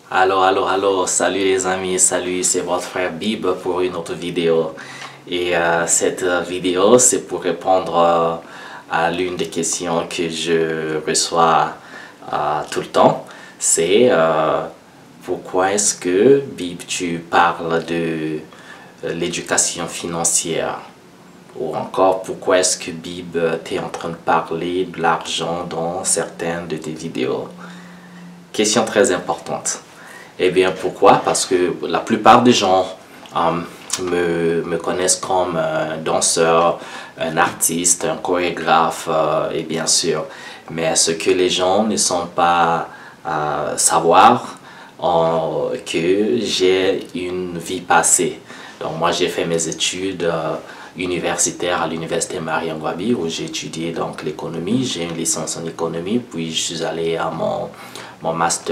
Salut les amis, salut, c'est votre frère Bib pour une autre vidéo. Cette vidéo, c'est pour répondre à l'une des questions que je reçois tout le temps. C'est pourquoi est-ce que Bib, tu parles de l'éducation financière? Ou encore, pourquoi est-ce que Bib, tu es en train de parler de l'argent dans certaines de tes vidéos? Question très importante. Eh bien, pourquoi? Parce que la plupart des gens me connaissent comme un danseur, un artiste, un chorégraphe, et bien sûr. Mais ce que les gens ne sont pas savoir, que j'ai une vie passée. Donc, moi, j'ai fait mes études universitaires à l'université Marie-Ngouabi où j'ai étudié donc l'économie. J'ai une licence en économie, puis je suis allé à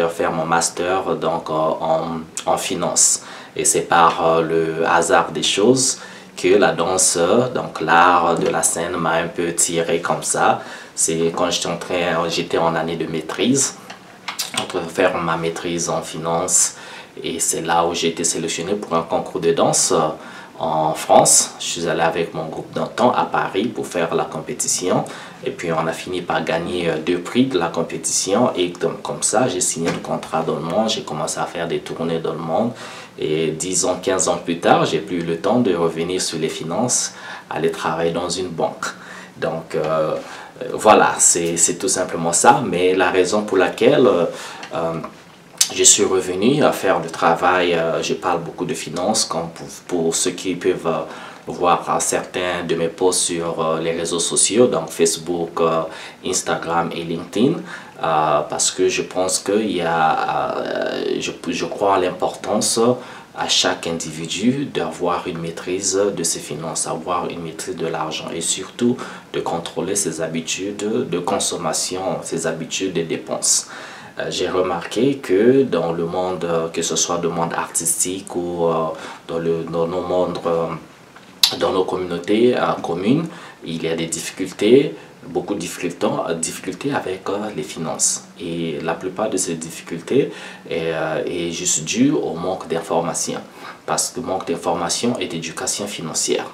faire mon master donc en finance. Et c'est par le hasard des choses que la danse, donc l'art de la scène m'a un peu tiré comme ça. C'est quand j'étais en année de maîtrise, en train de faire ma maîtrise en finance. Et c'est là où j'ai été sélectionné pour un concours de danse en France. Je suis allé avec mon groupe d'antan à Paris pour faire la compétition. Et puis on a fini par gagner 2 prix de la compétition. Et donc, comme ça, j'ai signé le contrat dans le monde. J'ai commencé à faire des tournées dans le monde. Et 10 ans, 15 ans plus tard, j'ai plus eu le temps de revenir sur les finances, aller travailler dans une banque. Donc voilà, c'est tout simplement ça. Mais la raison pour laquelle je suis revenu à faire le travail, je parle beaucoup de finances, comme pour ceux qui peuvent voir certains de mes posts sur les réseaux sociaux, donc Facebook, Instagram et LinkedIn, parce que je pense qu'il y a, je crois à l'importance à chaque individu d'avoir une maîtrise de ses finances, avoir une maîtrise de l'argent et surtout de contrôler ses habitudes de consommation, ses habitudes de dépenses. J'ai remarqué que dans le monde, que ce soit le monde artistique ou dans nos mondes, dans nos communautés communes, il y a des difficultés, beaucoup de difficultés avec les finances. Et la plupart de ces difficultés est juste due au manque d'information. Parce que manque d'information et d'éducation financière.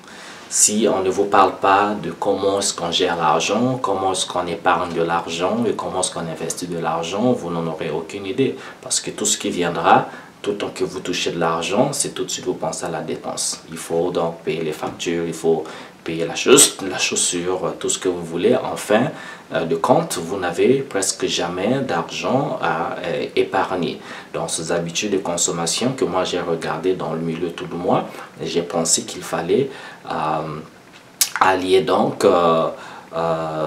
Si on ne vous parle pas de comment est-ce qu'on gère l'argent, comment est-ce qu'on épargne de l'argent et comment est-ce qu'on investit de l'argent, vous n'en aurez aucune idée. Parce que tout ce qui viendra, tout le temps que vous touchez de l'argent, c'est tout de suite vous pensez à la dépense. Il faut donc payer les factures, il faut payer la chaussure, tout ce que vous voulez. En fin de compte, vous n'avez presque jamais d'argent à épargner. Donc, ces habitudes de consommation que moi j'ai regardé dans le milieu tout le mois, j'ai pensé qu'il fallait allier donc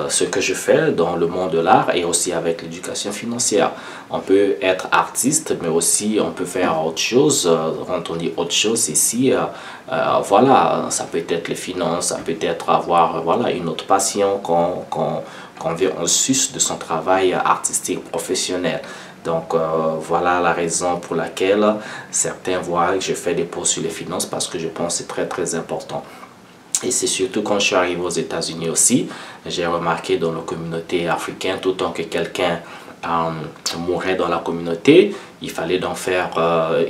ce que je fais dans le monde de l'art et aussi avec l'éducation financière. On peut être artiste, mais aussi on peut faire autre chose. Quand on dit autre chose ici, voilà, ça peut être les finances, ça peut être avoir voilà, une autre passion qu'on veut en sus de son travail artistique professionnel. Donc voilà la raison pour laquelle certains voient que je fais des posts sur les finances parce que je pense que c'est très très important. Et c'est surtout quand je suis arrivé aux États-Unis aussi, j'ai remarqué dans nos communautés africaines, tout le temps que quelqu'un mourait dans la communauté, il fallait donc faire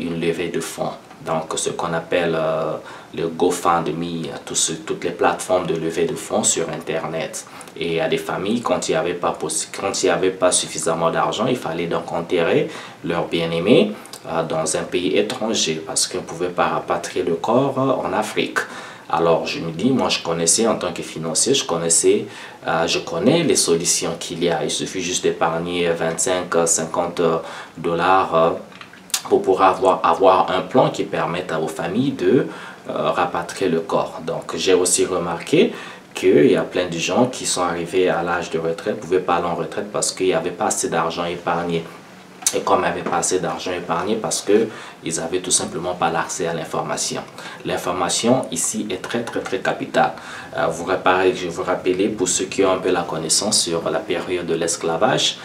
une levée de fonds. Donc ce qu'on appelle le GoFundMe, toutes les plateformes de levée de fonds sur Internet. Et à des familles, quand il n'y avait pas suffisamment d'argent, il fallait donc enterrer leur bien-aimé dans un pays étranger parce qu'on ne pouvait pas rapatrier le corps en Afrique. Alors je me dis, moi je connaissais en tant que financier, je connais les solutions qu'il y a. Il suffit juste d'épargner 25-50 dollars pour pouvoir avoir un plan qui permette à vos familles de rapatrier le corps. Donc j'ai aussi remarqué qu'il y a plein de gens qui sont arrivés à l'âge de retraite, ne pouvaient pas aller en retraite parce qu'il n'y avait pas assez d'argent épargné. Et comme il n'y avait pas assez d'argent épargné parce qu'ils n'avaient tout simplement pas l'accès à l'information. L'information ici est très capitale. Je vous rappelle, pour ceux qui ont un peu la connaissance sur la période de l'esclavage,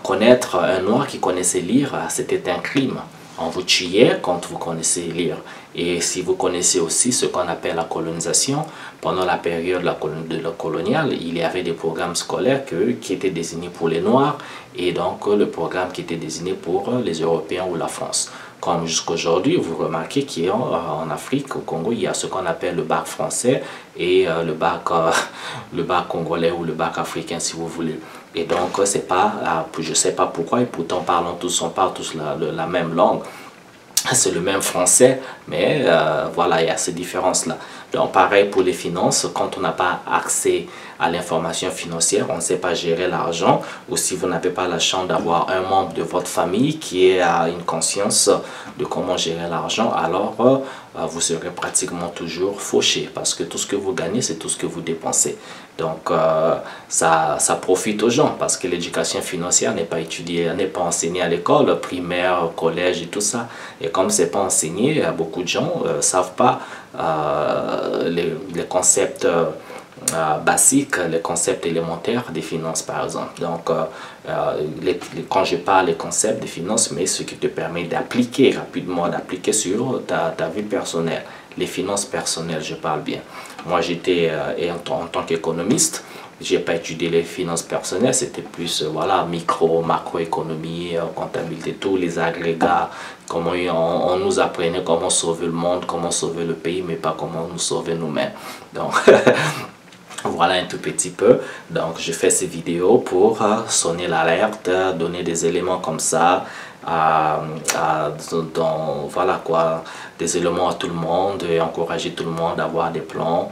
connaître un noir qui connaissait lire, c'était un crime. on vous tuait quand vous connaissez lire. Et si vous connaissez aussi ce qu'on appelle la colonisation, pendant la période de la coloniale, il y avait des programmes scolaires qui étaient désignés pour les Noirs et donc le programme qui était désigné pour les Européens ou la France. Comme jusqu'aujourd'hui, vous remarquez qu'en Afrique, au Congo, il y a ce qu'on appelle le bac français et le bac congolais ou le bac africain si vous voulez. Et donc, c'est pas, je ne sais pas pourquoi, et pourtant on parle tous la même langue. C'est le même français, mais voilà, il y a ces différences-là. Donc, pareil pour les finances, quand on n'a pas accès à l'information financière, on ne sait pas gérer l'argent, ou si vous n'avez pas la chance d'avoir un membre de votre famille qui a une conscience de comment gérer l'argent, alors vous serez pratiquement toujours fauché, parce que tout ce que vous gagnez, c'est tout ce que vous dépensez. Donc, ça profite aux gens, parce que l'éducation financière n'est pas étudiée, n'est pas enseignée à l'école, primaire, collège et tout ça. Et comme c'est pas enseigné, beaucoup de gens ne savent pas les concepts basiques, les concepts élémentaires des finances par exemple. Donc quand je parle des concepts des finances, mais ce qui te permet d'appliquer rapidement, d'appliquer sur ta vie personnelle. Les finances personnelles, je parle bien. Moi j'étais en tant qu'économiste, j'ai pas étudié les finances personnelles, c'était plus voilà, macroéconomie, comptabilité, tous les agrégats, comment on nous apprenait comment sauver le monde, comment sauver le pays, mais pas comment nous sauver nous-mêmes. Donc voilà un tout petit peu. Donc je fais ces vidéos pour sonner l'alerte, donner des éléments comme ça, voilà quoi, des éléments à tout le monde et encourager tout le monde à avoir des plans.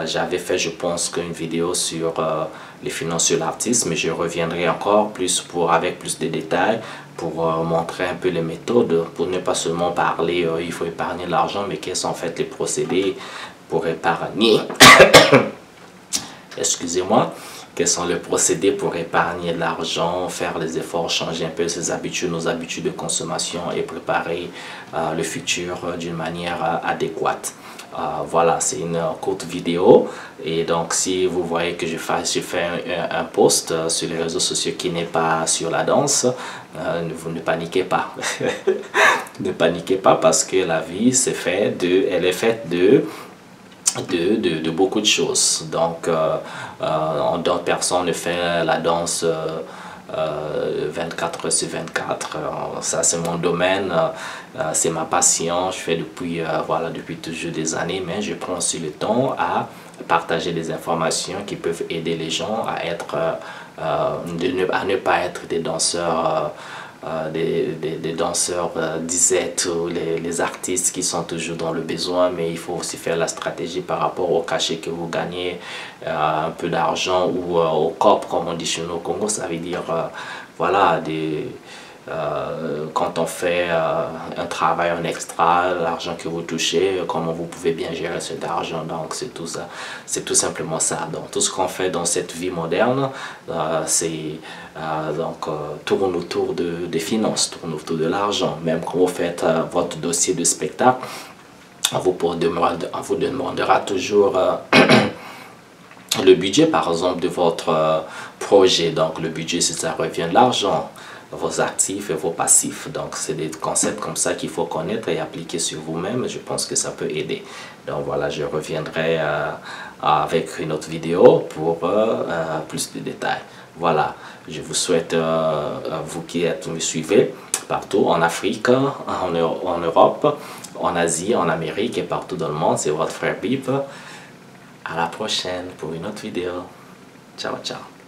J'avais fait, je pense, qu'une vidéo sur les finances sur l'artiste, mais je reviendrai encore plus avec plus de détails pour montrer un peu les méthodes, pour ne pas seulement parler il faut épargner l'argent, mais quels sont en fait les procédés pour épargner. Excusez-moi. Quels sont les procédés pour épargner de l'argent, faire les efforts, changer un peu ses habitudes, nos habitudes de consommation et préparer le futur d'une manière adéquate. Voilà, c'est une courte vidéo et donc si vous voyez que je fais un post sur les réseaux sociaux qui n'est pas sur la danse, vous ne paniquez pas. Ne paniquez pas parce que la vie elle est faite de beaucoup de choses. Donc d'autres personnes ne font la danse 24 heures sur 24. Ça c'est mon domaine, c'est ma passion, je fais depuis toujours des années, mais je prends aussi le temps à partager des informations qui peuvent aider les gens à ne pas être des danseurs des danseurs disettes ou les artistes qui sont toujours dans le besoin, mais il faut aussi faire la stratégie par rapport au cachet que vous gagnez, un peu d'argent ou au COP comme on dit chez nous au Congo, ça veut dire voilà, quand on fait un travail en extra, l'argent que vous touchez, comment vous pouvez bien gérer cet argent. Donc c'est tout ça, c'est tout simplement ça. Donc tout ce qu'on fait dans cette vie moderne, tourne autour des finances, tourne autour de l'argent. Même quand vous faites votre dossier de spectacle, on vous demandera toujours le budget par exemple de votre projet. Donc le budget, ça revient de l'argent, vos actifs et vos passifs. Donc c'est des concepts comme ça qu'il faut connaître et appliquer sur vous-même. Je pense que ça peut aider. Donc voilà, je reviendrai avec une autre vidéo pour plus de détails. Voilà, je vous souhaite, vous qui me suivez partout en Afrique, en Europe, en Asie, en Amérique et partout dans le monde, c'est votre frère Bib. À la prochaine pour une autre vidéo. Ciao, ciao.